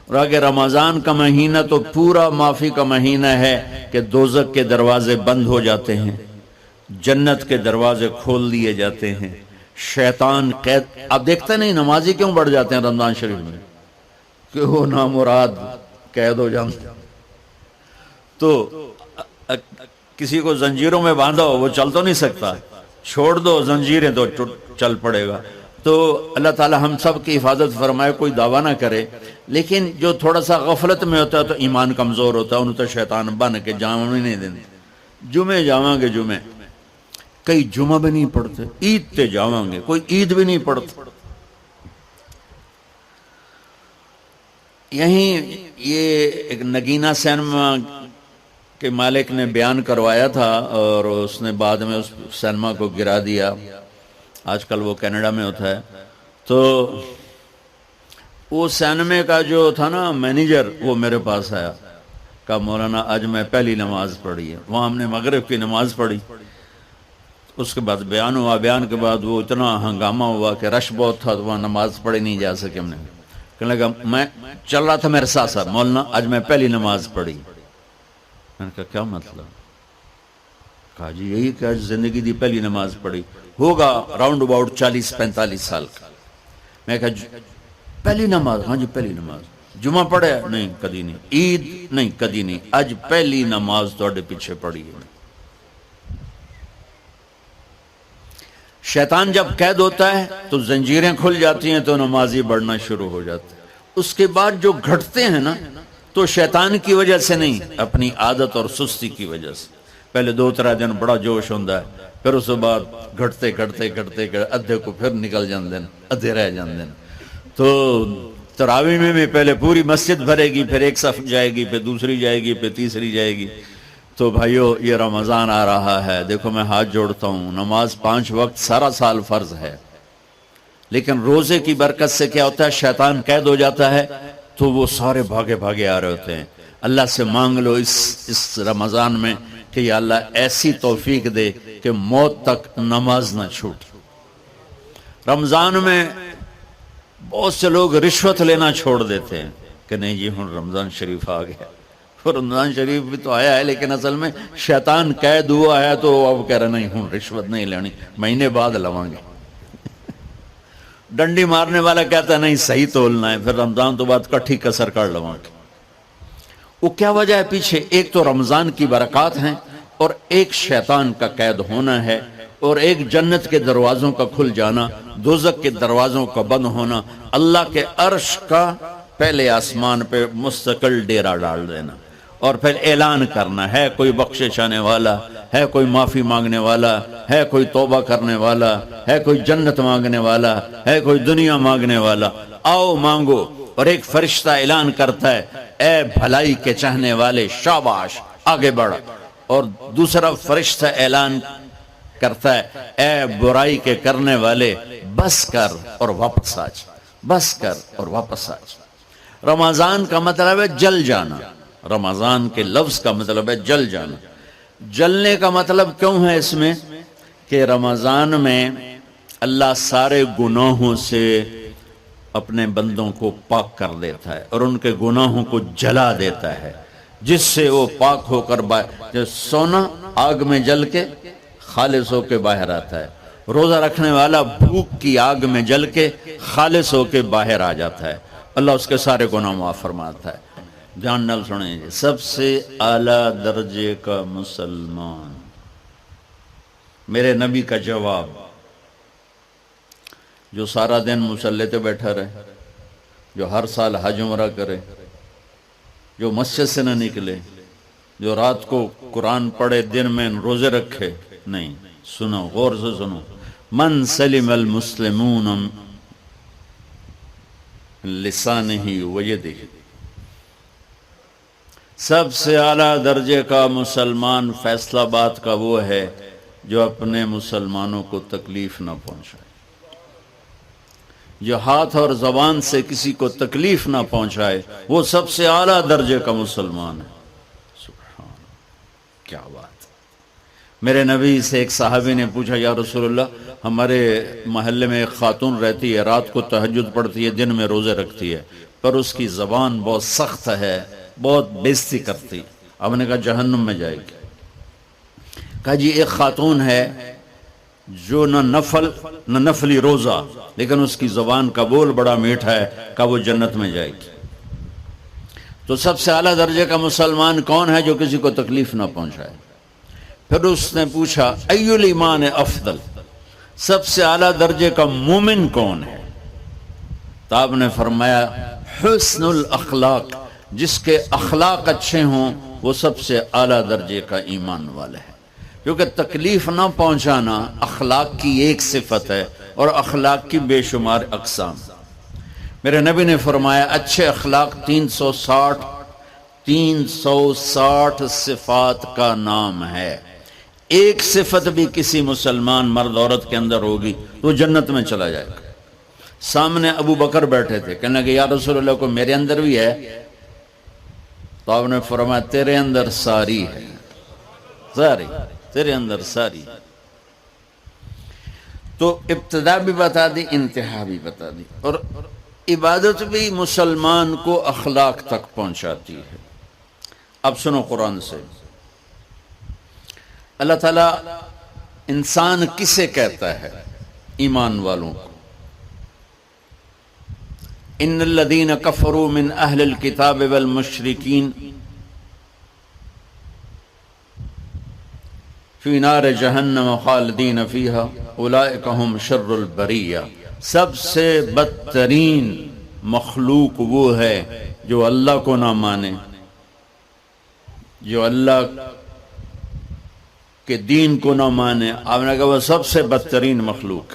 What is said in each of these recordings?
اور اگر رمضان کا مہینہ تو پورا معافی کا مہینہ ہے کہ دوزخ کے دروازے بند ہو جاتے ہیں، جنت کے دروازے کھول دیے جاتے ہیں، شیطان قید. آپ دیکھتے نہیں نمازی کیوں بڑھ جاتے ہیں رمضان شریف میں؟ کہ وہ نامراد قید ہو جاتے. تو کسی کو زنجیروں میں باندھا ہو وہ چل تو نہیں سکتا، چھوڑ دو زنجیریں تو چل پڑے گا. تو اللہ تعالی ہم سب کی حفاظت فرمائے، کوئی دعویٰ نہ کرے، لیکن جو تھوڑا سا غفلت میں ہوتا ہے تو ایمان کمزور ہوتا ہے، انہوں تو شیطان بن کے جامع بھی نہیں دیتے. جمعے جاواں گے، جمعے کئی جمعہ بھی نہیں پڑھتے، عید تے جاواں گے، کوئی عید بھی نہیں پڑھتے. یہیں یہ ایک نگینہ سینما کے مالک نے بیان کروایا تھا اور اس نے بعد میں اس سینما کو گرا دیا. آج کل وہ کینیڈا میں ہوتا ہے. تو وہ سینمے کا جو تھا نا مینیجر، وہ میرے پاس آیا، کہا مولانا آج میں پہلی نماز پڑھی ہے. وہاں ہم نے مغرب کی نماز پڑھی، اس کے بعد بیان ہوا. بیان کے بعد وہ اتنا ہنگامہ ہوا کہ رش بہت تھا تو وہاں نماز پڑھی نہیں جا سکے. ہم نے کہنے لگا میں چل رہا تھا میرے ساتھ ساتھ، مولانا آج میں پہلی نماز پڑھی. میں نے کہا کیا مطلب؟ کہا جی یہی کہ آج زندگی دی پہلی نماز پڑھی. ہوگا راؤنڈ اباؤٹ 40-45 سال کا. میں کہا پہلی نماز؟ ہاں جی پہلی نماز. جمعہ پڑھے؟ نہیں کدی نہیں. عید؟ نہیں کدی نہیں. آج پہلی نماز توڑے پیچھے پڑھی ہے. شیطان جب قید ہوتا ہے تو زنجیریں کھل جاتی ہیں تو نمازی بڑھنا شروع ہو جاتے ہیں. اس کے بعد جو گھٹتے ہیں نا تو شیطان کی وجہ سے نہیں، اپنی عادت اور سستی کی وجہ سے. پہلے 2-3 دن بڑا جوش ہوندہ ہے، پھر اس کے بعد گھٹتے ادھے کو پھر نکل جاندے ہیں، ادھے رہ جاندے ہیں. تو تراویح میں بھی پہلے پوری مسجد بھرے گی، پھر ایک صف جائے گی، پھر دوسری جائے گی، پھر تیسری جائے گی. تو بھائیو یہ رمضان آ رہا ہے، دیکھو میں ہاتھ جوڑتا ہوں، نماز 5 وقت سارا سال فرض ہے، لیکن روزے کی برکت سے کیا ہوتا ہے؟ شیطان قید ہو جاتا ہے تو وہ سارے بھاگے آ رہے ہوتے ہیں. اللہ سے مانگ لو اس رمضان میں کہ یا اللہ ایسی توفیق دے کہ موت تک نماز نہ چھوٹ. رمضان میں بہت سے لوگ رشوت لینا چھوڑ دیتے ہیں کہ نہیں جی ہن رمضان شریف آ گیا. رمضان شریف بھی تو آیا ہے لیکن اصل میں شیطان قید ہوا ہے تو اب کہہ رہے نہیں ہوں رشوت نہیں لینی، مہینے بعد لواں گے. ڈنڈی مارنے والا کہتا ہے نہیں صحیح تولنا ہے، پھر رمضان تو بعد کٹھی کسر کر لواں گے. وہ کیا وجہ ہے پیچھے؟ ایک تو رمضان کی برکات ہیں، اور ایک شیطان کا قید ہونا ہے، اور ایک جنت کے دروازوں کا کھل جانا، دوزخ کے دروازوں کا بند ہونا، اللہ کے عرش کا پہلے آسمان پہ مستقل ڈیرا ڈال دینا، اور پھر اعلان کرنا ہے کوئی بخشش آنے والا ہے، کوئی معافی مانگنے والا ہے، کوئی توبہ کرنے والا ہے، کوئی جنت مانگنے والا ہے، کوئی دنیا مانگنے والا، آؤ مانگو. اور ایک فرشتہ اعلان کرتا ہے اے بھلائی کے چاہنے والے شاباش آگے بڑھ، اور دوسرا فرشتہ اعلان کرتا ہے اے برائی کے کرنے والے بس کر اور واپس آ جا، بس کر اور واپس آ جا. رمضان کا مطلب ہے جل جانا، رمضان کے لفظ کا مطلب ہے جل جانا. جلنے کا مطلب کیوں ہے اس میں؟ کہ رمضان میں اللہ سارے گناہوں سے اپنے بندوں کو پاک کر دیتا ہے اور ان کے گناہوں کو جلا دیتا ہے، جس سے وہ پاک ہو کر جیسے سونا آگ میں جل کے خالص ہو کے باہر آتا ہے، روزہ رکھنے والا بھوک کی آگ میں جل کے خالص ہو کے باہر آ جاتا ہے، اللہ اس کے سارے گناہ معاف فرماتا ہے. دھیان نال سنیں جی، سب سے اعلیٰ درجے کا مسلمان، میرے نبی کا جواب، جو سارا دن مصلی پہ بیٹھا رہے، جو ہر سال حج عمرہ کرے، جو مسجد سے نہ نکلے، جو رات کو قرآن پڑھے دن میں روزے رکھے. نہیں، سنو غور سے سنو، من سلم المسلمون لسانہ ویدہ، سب سے اعلیٰ درجے کا مسلمان فیصلہ بات کا وہ ہے جو اپنے مسلمانوں کو تکلیف نہ پہنچائے، جو ہاتھ اور زبان سے کسی کو تکلیف نہ پہنچائے، وہ سب سے اعلیٰ درجے کا مسلمان ہے. سبحان اللہ، کیا بات. میرے نبی سے ایک صحابی نے پوچھا یا رسول اللہ، ہمارے محلے میں ایک خاتون رہتی ہے، رات کو تہجد پڑھتی ہے، دن میں روزے رکھتی ہے، پر اس کی زبان بہت سخت ہے، بہت بےزتی کرتی. اب نے کہا جہنم میں جائے گی. کہا جی ایک خاتون ہے جو نہ نفلی روزہ، لیکن اس کی زبان کا بول بڑا میٹھا ہے، کہا وہ جنت میں جائے گی. تو سب سے اعلیٰ درجے کا مسلمان کون ہے جو کسی کو تکلیف نہ پہنچائے؟ پھر اس نے پوچھا ای الایمان افضل، سب سے اعلیٰ درجے کا مومن کون ہے؟ تو آپ نے فرمایا حسن الاخلاق، جس کے اخلاق اچھے ہوں وہ سب سے اعلیٰ درجے کا ایمان والا ہے. کیونکہ تکلیف نہ پہنچانا اخلاق کی ایک صفت ہے، اور اخلاق کی بے شمار اقسام. میرے نبی نے فرمایا اچھے اخلاق 360 صفات کا نام ہے. ایک صفت بھی کسی مسلمان مرد عورت کے اندر ہوگی تو جنت میں چلا جائے گا. سامنے ابو بکر بیٹھے تھے، کہنے لگے یا رسول اللہ کو میرے اندر بھی ہے؟ تو آپ نے فرمایا تیرے اندر ساری ہے، ساری تیرے اندر ساری. تو ابتدا بھی بتا دی، انتہا بھی بتا دی. اور عبادت بھی مسلمان کو اخلاق تک پہنچاتی ہے. اب سنو قرآن سے، اللہ تعالیٰ انسان کسے کہتا ہے؟ ایمان والوں کو. ان الذین کفروا من اہل الکتاب والمشرکین فی نار جہنم خالدین فیہا اولئک ہم شر البریہ. سب سے بدترین مخلوق وہ ہے جو اللہ کو نہ مانے، جو اللہ کہ دین کو نہ مانے. آپ نے کہا وہ سب سے بدترین مخلوق.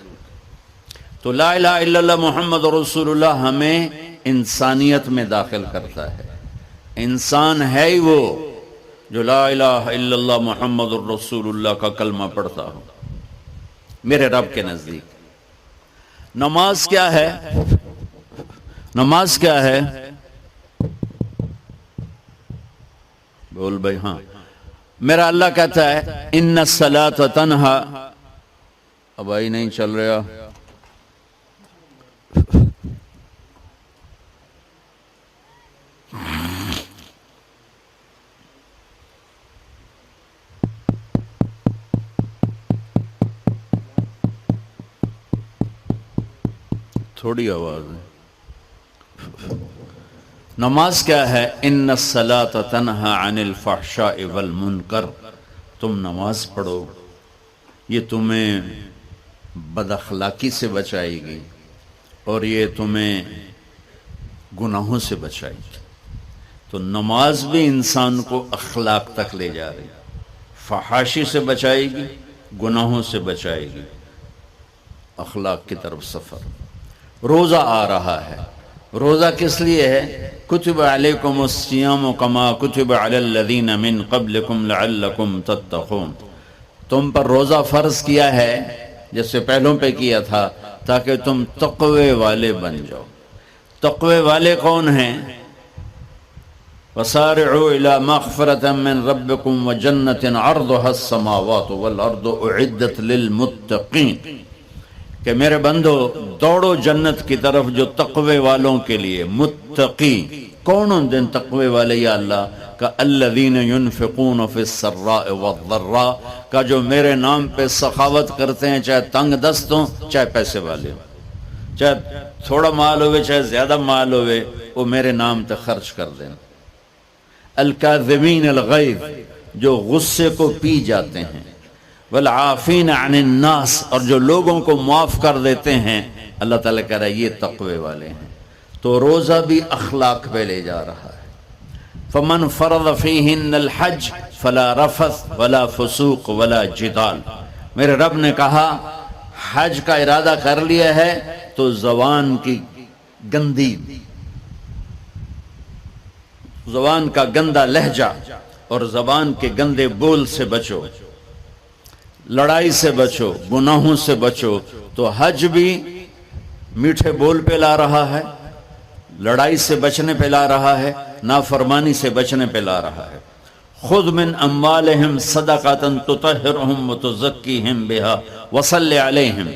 تو لا الہ الا اللہ محمد رسول اللہ ہمیں انسانیت میں داخل کرتا ہے. انسان ہے ہی وہ جو لا الہ الا اللہ محمد رسول اللہ کا کلمہ پڑھتا ہو میرے رب کے نزدیک. نماز کیا ہے؟ نماز کیا ہے؟ بول بھائی. ہاں، میرا اللہ کہتا ہے ان الصلاۃ تنہا. اب آئی نہیں چل رہا. تھوڑی آواز ہے. نماز کیا ہے؟ ان الصلاۃ تنہا عن الفحشاء والمنکر. تم نماز پڑھو، یہ تمہیں بد اخلاقی سے بچائے گی اور یہ تمہیں گناہوں سے بچائے گی. تو نماز بھی انسان کو اخلاق تک لے جا رہی، فحاشی سے بچائے گی، گناہوں سے بچائے گی، اخلاق کی طرف سفر. روزہ آ رہا ہے. روزہ کس لیے ہے؟ کتب علیکم الصیام کما کتب علی الذین من قبلکم لعلکم تتقون. تم پر روزہ فرض کیا ہے جیسے پہلوں پہ کیا تھا تاکہ تم تقوی والے بن جاؤ. تقوی والے کون ہیں؟ وسارعوا الی مغفرۃ من ربکم وجنۃ عرضها السماوات والارض اعدت للمتقین. کہ میرے بندو دوڑو جنت کی طرف جو تقوی والوں کے لیے. متقی کون ان دن تقوی والے یا اللہ؟ کہ الذین ينفقون فی السراء والضراء، کا جو میرے نام پہ سخاوت کرتے ہیں، چاہے تنگ دست ہوں چاہے پیسے والے ہوں، چاہے تھوڑا مال ہوئے چاہے زیادہ مال ہوئے، وہ میرے نام پہ خرچ کر دیں. الکاظمین الغیظ، جو غصے کو پی جاتے ہیں. والعافین عن الناس، اور جو لوگوں کو معاف کر دیتے ہیں. اللہ تعالیٰ کہہ رہا ہے یہ تقوی والے ہیں. تو روزہ بھی اخلاق پہ لے جا رہا ہے. فمن فرض فیہن الحج فلا رفث ولا فسوق ولا جدال. میرے رب نے کہا حج کا ارادہ کر لیا ہے تو زبان کی گندی، زبان کا گندا لہجہ اور زبان کے گندے بول سے بچو، لڑائی سے بچو، گناہوں سے بچو. تو حج بھی میٹھے بول پہ لا رہا ہے، لڑائی سے بچنے پہ لا رہا ہے، نافرمانی سے بچنے پہ لا رہا ہے. خذ من اموالہم صدقۃ تطہرہم وتزکیہم بہا وصلی علیہم.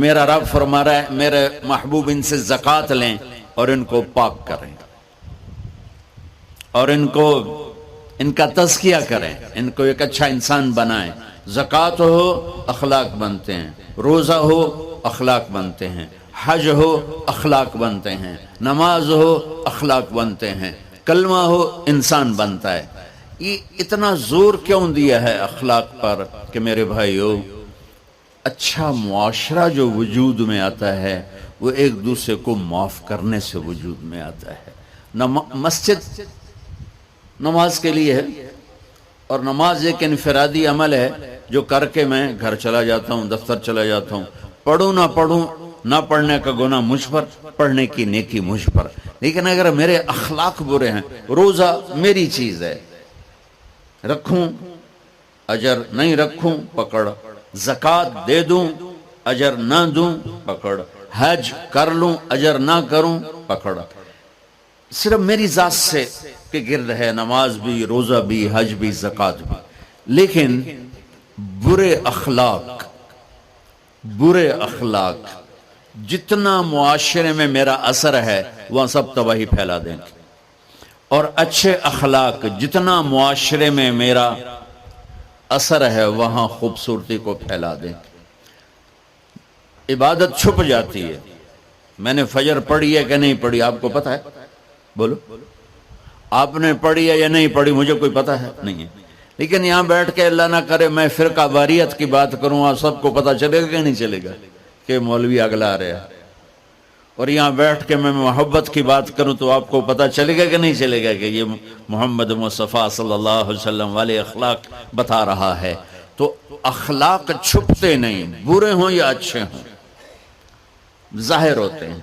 میرا رب فرما رہا ہے میرے محبوب ان سے زکوٰۃ لیں اور ان کو پاک کریں اور ان کا تزکیہ کریں، ان کو ایک اچھا انسان بنائیں۔ زکوٰۃ ہو اخلاق بنتے ہیں، روزہ ہو اخلاق بنتے ہیں، حج ہو اخلاق بنتے ہیں، نماز ہو اخلاق بنتے ہیں، کلمہ ہو انسان بنتا ہے۔ یہ اتنا زور کیوں دیا ہے اخلاق پر کہ میرے بھائیو، اچھا معاشرہ جو وجود میں آتا ہے وہ ایک دوسرے کو معاف کرنے سے وجود میں آتا ہے۔ مسجد نماز کے لیے ہے، اور نماز ایک انفرادی عمل ہے جو کر کے میں گھر چلا جاتا ہوں، دفتر چلا جاتا ہوں، پڑھوں نہ پڑھوں، نہ پڑھنے کا گناہ مجھ پر، پڑھنے کی نیکی مجھ پر۔ لیکن اگر میرے اخلاق برے ہیں، روزہ میری چیز ہے، رکھوں اجر، نہیں رکھوں پکڑ، زکوٰۃ دے دوں اجر نہ دوں پکڑ، حج کر لوں اجر نہ کروں پکڑ۔ صرف میری ذات سے کے گرد ہے نماز بھی، روزہ بھی، حج بھی، زکوٰۃ بھی۔ لیکن برے اخلاق جتنا معاشرے میں میرا اثر ہے وہاں سب تباہی پھیلا دیں گے، اور اچھے اخلاق جتنا معاشرے میں میرا اثر ہے وہاں خوبصورتی کو پھیلا دیں گے۔ عبادت چھپ جاتی ہے۔ میں نے فجر پڑھی ہے کہ نہیں پڑھی آپ کو پتہ ہے؟ بولو، آپ نے پڑھی ہے یا نہیں پڑھی؟ مجھے کوئی پتہ ہے نہیں ہے۔ لیکن یہاں بیٹھ کے اللہ نہ کرے میں فرقہ واریت کی بات کروں، آپ سب کو پتہ چلے گا کہ نہیں چلے گا کہ مولوی اگلا رہا ہے؟ اور یہاں بیٹھ کے میں محبت کی بات کروں تو آپ کو پتہ چلے گا کہ نہیں چلے گا کہ یہ محمد مصطفیٰ صلی اللہ علیہ وسلم والے اخلاق بتا رہا ہے؟ تو اخلاق چھپتے نہیں، برے ہوں یا اچھے ہوں، ظاہر ہوتے ہیں۔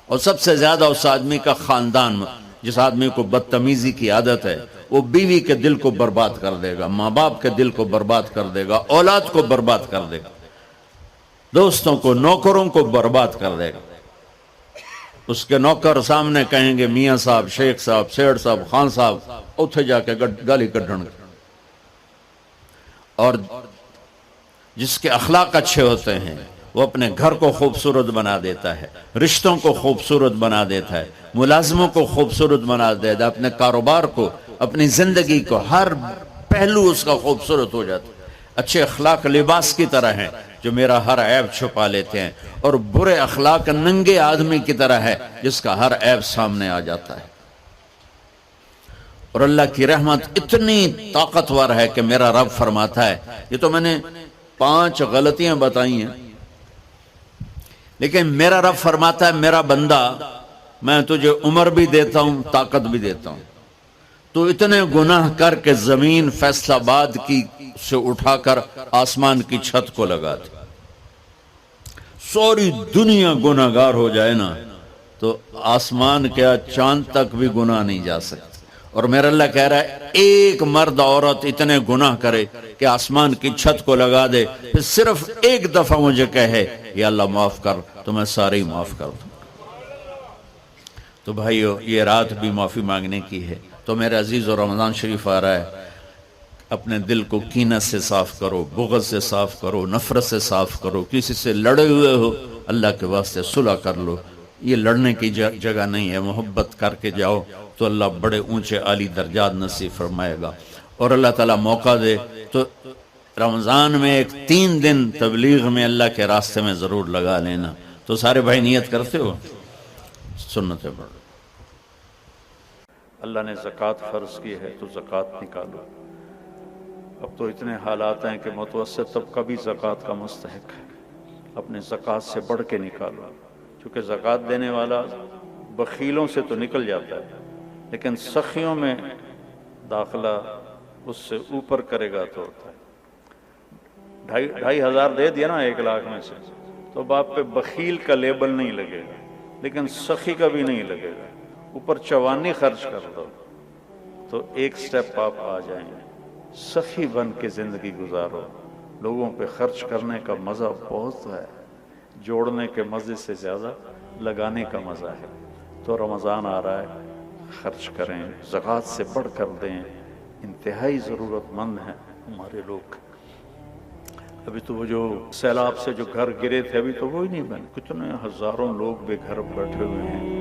اور سب سے زیادہ اس آدمی کا خاندان، جس آدمی کو بدتمیزی کی عادت ہے، وہ بیوی کے دل کو برباد کر دے گا، ماں باپ کے دل کو برباد کر دے گا، اولاد کو برباد کر دے گا، دوستوں کو، نوکروں کو برباد کر دے گا۔ اس کے نوکر سامنے کہیں گے میاں صاحب، شیخ صاحب، سیڑ صاحب، خان صاحب، اتھے جا کے گالی کڈھن گے۔ اور جس کے اخلاق اچھے ہوتے ہیں وہ اپنے گھر کو خوبصورت بنا دیتا ہے، رشتوں کو خوبصورت بنا دیتا ہے، ملازموں کو خوبصورت بنا دیتا ہے، اپنے کاروبار کو، اپنی زندگی کو، ہر پہلو اس کا خوبصورت ہو جاتا ہے۔ اچھے اخلاق لباس کی طرح ہیں جو میرا ہر عیب چھپا لیتے ہیں، اور برے اخلاق ننگے آدمی کی طرح ہے جس کا ہر عیب سامنے آ جاتا ہے۔ اور اللہ کی رحمت اتنی طاقتور ہے کہ میرا رب فرماتا ہے، یہ تو میں نے 5 غلطیاں بتائی ہیں، لیکن میرا رب فرماتا ہے میرا بندہ، میں تجھے عمر بھی دیتا ہوں، طاقت بھی دیتا ہوں، تو اتنے گناہ کر کے زمین فیصل آباد کی سے اٹھا کر آسمان کی چھت کو لگا دے، ساری دنیا گناہگار ہو جائے نا تو آسمان کیا چاند تک بھی گناہ نہیں جا سکتے۔ اور میرا اللہ کہہ رہا ہے ایک مرد عورت اتنے گناہ کرے کہ آسمان کی چھت کو لگا دے، پھر صرف ایک دفعہ مجھے کہے یا اللہ معاف کر، تو میں سارے ہی معاف کر دوں۔ تو بھائیو، یہ رات بھی معافی مانگنے کی ہے۔ تو میرے عزیز، و رمضان شریف آ رہا ہے، اپنے دل کو کینہ سے صاف کرو، بغض سے صاف کرو، نفرت سے صاف کرو، کسی سے لڑے ہوئے ہو اللہ کے واسطے صلح کر لو۔ یہ لڑنے کی جگہ نہیں ہے، محبت کر کے جاؤ تو اللہ بڑے اونچے عالی درجات نصیب فرمائے گا۔ اور اللہ تعالیٰ موقع دے تو رمضان میں ایک 3 دن تبلیغ میں اللہ کے راستے میں ضرور لگا لینا۔ تو سارے بھائی نیت کرتے ہو؟ سنتیں پڑھو۔ اللہ نے زکوٰۃ فرض کی ہے تو زکوٰۃ نکالو۔ اب تو اتنے حالات ہیں کہ متوسط طبقہ بھی زکوٰۃ کا مستحق ہے، اپنے زکوٰۃ سے بڑھ کے نکالو، کیونکہ زکوٰۃ دینے والا بخیلوں سے تو نکل جاتا ہے، لیکن سخیوں میں داخلہ اس سے اوپر کرے گا تو ہوتا ہے۔ 2,500 دے دیا نا 1 لاکھ میں سے، تو باپ پہ بخیل کا لیبل نہیں لگے گا، لیکن سخی کا بھی نہیں لگے گا۔ اوپر 54 خرچ کر دو تو ایک سٹیپ آپ آ جائیں گے۔ سخی بن کے زندگی گزارو۔ لوگوں پہ خرچ کرنے کا مزہ بہت ہے، جوڑنے کے مزے سے زیادہ لگانے کا مزہ ہے۔ تو رمضان آ رہا ہے، خرچ کریں، زکوٰۃ سے بڑھ کر دیں، انتہائی ضرورت مند ہیں ہمارے لوگ۔ ابھی تو وہ جو سیلاب سے جو گھر گرے تھے ابھی تو وہ ہی نہیں بنے، کتنے ہزاروں لوگ بے گھر بیٹھے ہوئے ہیں۔